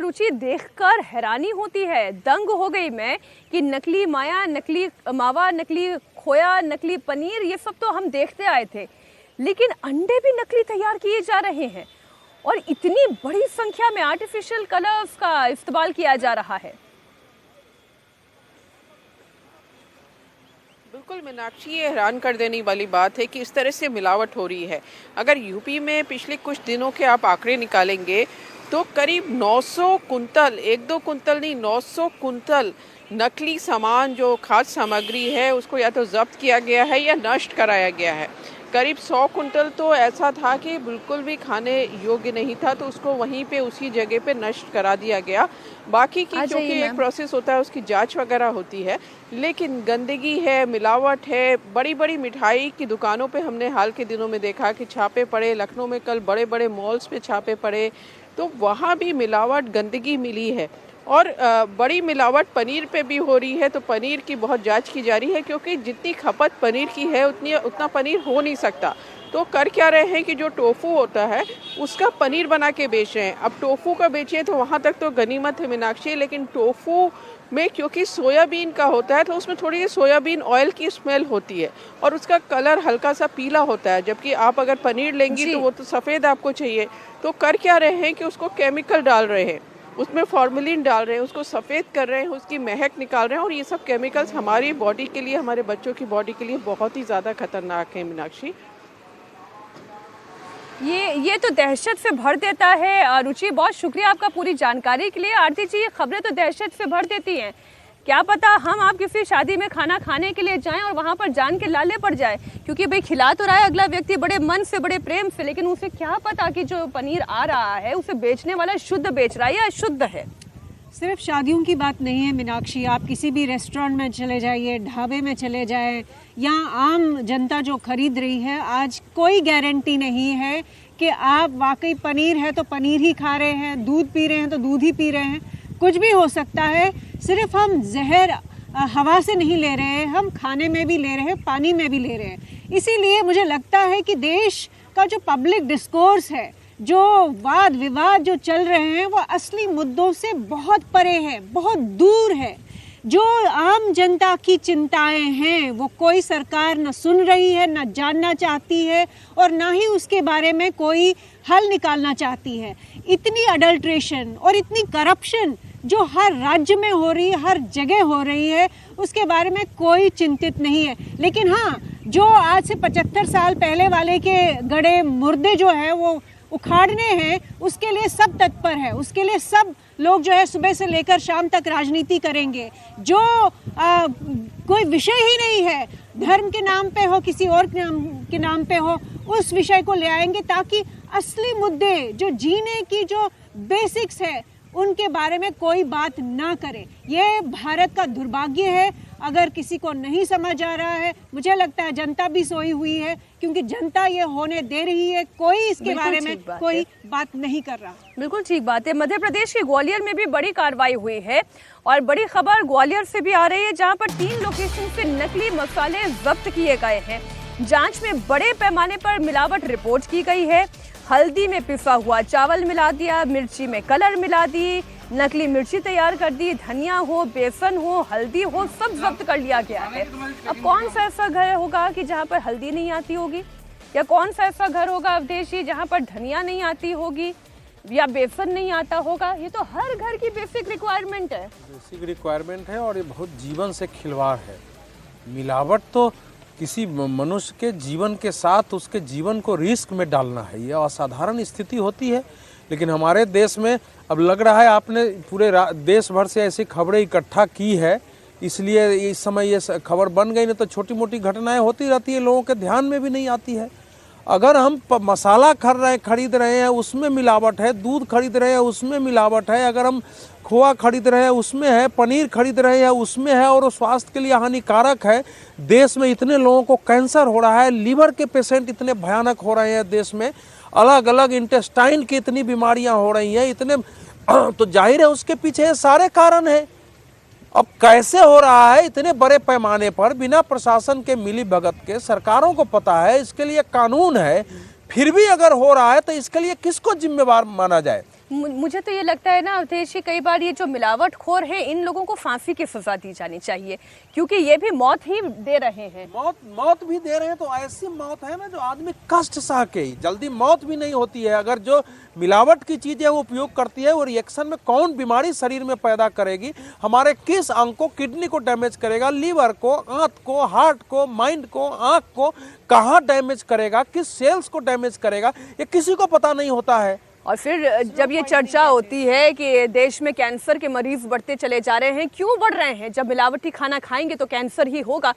रुचि देखकर हैरानी होती है, दंग हो गई मैं कि नकली माया, नकली मावा, नकली खोया, नकली पनीर, ये सब तो हम देखते आए थे, लेकिन अंडे भी नकली तैयार किए जा रहे हैं और इतनी बड़ी संख्या में आर्टिफिशियल कलर्स का इस्तेमाल किया जा रहा है। बिल्कुल मीनाक्षी, ये हैरान कर देने वाली बात है कि इस तरह से मिलावट हो रही है। अगर यूपी में पिछले कुछ दिनों के आप आंकड़े निकालेंगे तो करीब 900 कुंतल, 1-2 कुंतल नहीं, 900 कुंतल नकली सामान जो खाद्य सामग्री है उसको या तो जब्त किया गया है या नष्ट कराया गया है। करीब 100 कुंतल तो ऐसा था कि बिल्कुल भी खाने योग्य नहीं था, तो उसको वहीं पे उसी जगह पे नष्ट करा दिया गया। बाकी की क्योंकि एक प्रोसेस होता है, उसकी जांच वगैरह होती है, लेकिन गंदगी है, मिलावट है। बड़ी बड़ी मिठाई की दुकानों पे हमने हाल के दिनों में देखा कि छापे पड़े। लखनऊ में कल बड़े बड़े मॉल्स पे छापे पड़े, तो वहाँ भी मिलावट, गंदगी मिली है। और बड़ी मिलावट पनीर पे भी हो रही है, तो पनीर की बहुत जांच की जा रही है, क्योंकि जितनी खपत पनीर की है उतना पनीर हो नहीं सकता। तो कर क्या रहे हैं कि जो टोफू होता है उसका पनीर बना के बेच रहे हैं। अब टोफू का बेचें तो वहाँ तक तो गनीमत है मीनाक्षी, लेकिन टोफू में क्योंकि सोयाबीन का होता है तो उसमें थोड़ी सोयाबीन ऑयल की स्मेल होती है और उसका कलर हल्का सा पीला होता है, जबकि आप अगर पनीर लेंगी तो वो तो सफ़ेद आपको चाहिए। तो कर क्या रहे हैं कि उसको केमिकल डाल रहे हैं, उसमें फॉर्मेलिन डाल रहे हैं, उसको सफ़ेद कर रहे हैं, उसकी महक निकाल रहे हैं, और ये सब केमिकल्स हमारी बॉडी के लिए, हमारे बच्चों की बॉडी के लिए बहुत ही ज़्यादा खतरनाक है मीनाक्षी। ये तो दहशत से भर देता है। रुचि, बहुत शुक्रिया आपका पूरी जानकारी के लिए। आरती जी, ये खबरें तो दहशत से भर देती हैं। क्या पता हम आप किसी शादी में खाना खाने के लिए जाएं और वहां पर जान के लाले पड़ जाए, क्योंकि भाई खिला तो रहा है अगला व्यक्ति बड़े मन से, बड़े प्रेम से, लेकिन उसे क्या पता कि जो पनीर आ रहा है उसे बेचने वाला शुद्ध बेच रहा है या अशुद्ध है। सिर्फ शादियों की बात नहीं है मीनाक्षी, आप किसी भी रेस्टोरेंट में चले जाइए, ढाबे में चले जाएं, या आम जनता जो खरीद रही है, आज कोई गारंटी नहीं है कि आप वाकई पनीर है तो पनीर ही खा रहे हैं, दूध पी रहे हैं तो दूध ही पी रहे हैं। कुछ भी हो सकता है। सिर्फ हम जहर हवा से नहीं ले रहे हैं, हम खाने में भी ले रहे हैं, पानी में भी ले रहे हैं। इसीलिए मुझे लगता है कि देश का जो पब्लिक डिस्कोर्स है, जो वाद विवाद जो चल रहे हैं, वो असली मुद्दों से बहुत परे है, बहुत दूर है। जो आम जनता की चिंताएं हैं वो कोई सरकार न सुन रही है, न जानना चाहती है, और ना ही उसके बारे में कोई हल निकालना चाहती है। इतनी अडल्ट्रेशन और इतनी करप्शन जो हर राज्य में हो रही है, हर जगह हो रही है, उसके बारे में कोई चिंतित नहीं है। लेकिन हाँ, जो आज से 75 साल पहले वाले के गड़े मुर्दे जो है वो उखाड़ने हैं, उसके लिए सब तत्पर है। उसके लिए सब लोग जो है सुबह से लेकर शाम तक राजनीति करेंगे। जो कोई विषय ही नहीं है, धर्म के नाम पे हो, किसी और के नाम पे हो, उस विषय को ले आएंगे, ताकि असली मुद्दे जो जीने की जो बेसिक्स है उनके बारे में कोई बात ना करे। ये भारत का दुर्भाग्य है। अगर किसी को नहीं समझ आ रहा है, मुझे लगता है जनता भी सोई हुई है, क्योंकि जनता ये होने दे रही है, कोई इसके बारे में कोई बात नहीं कर रहा। बिल्कुल ठीक बात है। मध्य प्रदेश के ग्वालियर में भी बड़ी कार्रवाई हुई है, और बड़ी खबर ग्वालियर से भी आ रही है, जहां पर 3 लोकेशन से नकली मसाले जब्त किए गए हैं। जांच में बड़े पैमाने पर मिलावट रिपोर्ट की गई है। हल्दी में पिसा हुआ चावल मिला दिया, मिर्ची में कलर मिला दी, नकली मिर्ची तैयार कर दी, धनिया हो, बेसन हो, हल्दी हो, सब जब्त कर लिया गया है। अब कौन सा ऐसा घर होगा कि जहां पर हल्दी नहीं आती होगी, या कौन सा ऐसा घर होगा अवधेशी जहां पर धनिया नहीं आती होगी या बेसन नहीं आता होगा? ये तो हर घर की बेसिक रिक्वायरमेंट है। बेसिक रिक्वायरमेंट है, और ये बहुत जीवन से खिलवाड़ है। मिलावट तो किसी मनुष्य के जीवन के साथ उसके जीवन को रिस्क में डालना है, ये असाधारण स्थिति होती है। लेकिन हमारे देश में अब लग रहा है आपने पूरे देश भर से ऐसी खबरें इकट्ठा की है, इसलिए इस समय ये खबर बन गई। नहीं तो छोटी मोटी घटनाएं होती रहती है, लोगों के ध्यान में भी नहीं आती है। अगर हम मसाला खरीद रहे हैं उसमें मिलावट है, दूध खरीद रहे हैं उसमें मिलावट है, अगर हम खोआ खरीद रहे हैं उसमें है, पनीर खरीद रहे हैं उसमें है, और वो स्वास्थ्य के लिए हानिकारक है। देश में इतने लोगों को कैंसर हो रहा है, लीवर के पेशेंट इतने भयानक हो रहे हैं देश में, अलग अलग इंटेस्टाइन की इतनी बीमारियां हो रही हैं, इतने तो जाहिर है उसके पीछे ये सारे कारण हैं। अब कैसे हो रहा है इतने बड़े पैमाने पर, बिना प्रशासन के मिली भगत के? सरकारों को पता है, इसके लिए कानून है, फिर भी अगर हो रहा है तो इसके लिए किसको जिम्मेवार माना जाए? मुझे तो ये लगता है ना अवधेश जी, कई बार ये जो मिलावटखोर है इन लोगों को फांसी की सजा दी जानी चाहिए, क्योंकि ये भी मौत ही दे रहे हैं। मौत भी दे रहे हैं, तो ऐसी मौत है ना जो आदमी कष्ट सह के ही, जल्दी मौत भी नहीं होती है। अगर जो मिलावट की चीजें वो उपयोग करती है, वो रिएक्शन में कौन बीमारी शरीर में पैदा करेगी, हमारे किस अंग को, किडनी को डैमेज करेगा, लीवर को, आंत को, हार्ट को, माइंड को, आंख को कहाँ डैमेज करेगा, किस सेल्स को डैमेज करेगा, ये किसी को पता नहीं होता है। और फिर जब ये चर्चा होती है कि देश में कैंसर के मरीज बढ़ते चले जा रहे हैं, क्यों बढ़ रहे हैं? जब मिलावटी खाना खाएंगे तो कैंसर ही होगा।